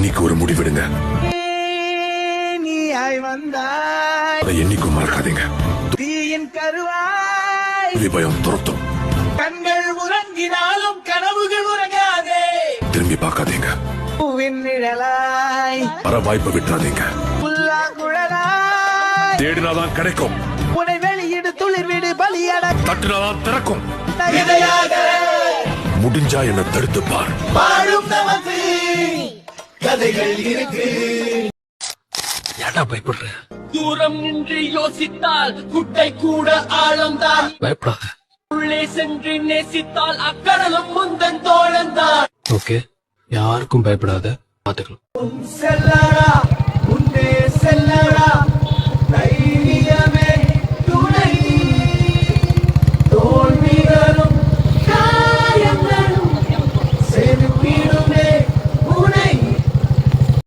இன்னைக்கு ஒரு முடிவெடுங்க. அதை என்னைக்கும் மறக்காதீங்க. தீயின் கருவாய் பயம் துரத்தும். கண்கள் உறங்கினாலும் கனவுகள் உறங்காதே. திரும்பி பார்க்காதீங்க. பூவின் நிழலாய் வர வாய்ப்பை விட்டுறாதீங்க. புல்லாங்குழலாய் தேடினாதான் கிடைக்கும். உனை வெளியிடு துளிர் வீடு பலியட தட்டினாதான் திறக்கும். இதையாக முடிஞ்சா என்ன தடுத்து பார். பாடும் நமக்கு கதைகள் இருக்கு. ஏன்டா பயப்படுற? தூரம் நின்று யோசித்தால் குட்டை கூட ஆழம்தான். பயப்படாத. உள்ளே சென்று நேசித்தால் அக்கடலும் முந்தன் தோழந்தான். ஓகே, யாருக்கும் பயப்படாத, பாத்துக்கலாம். செல்லடா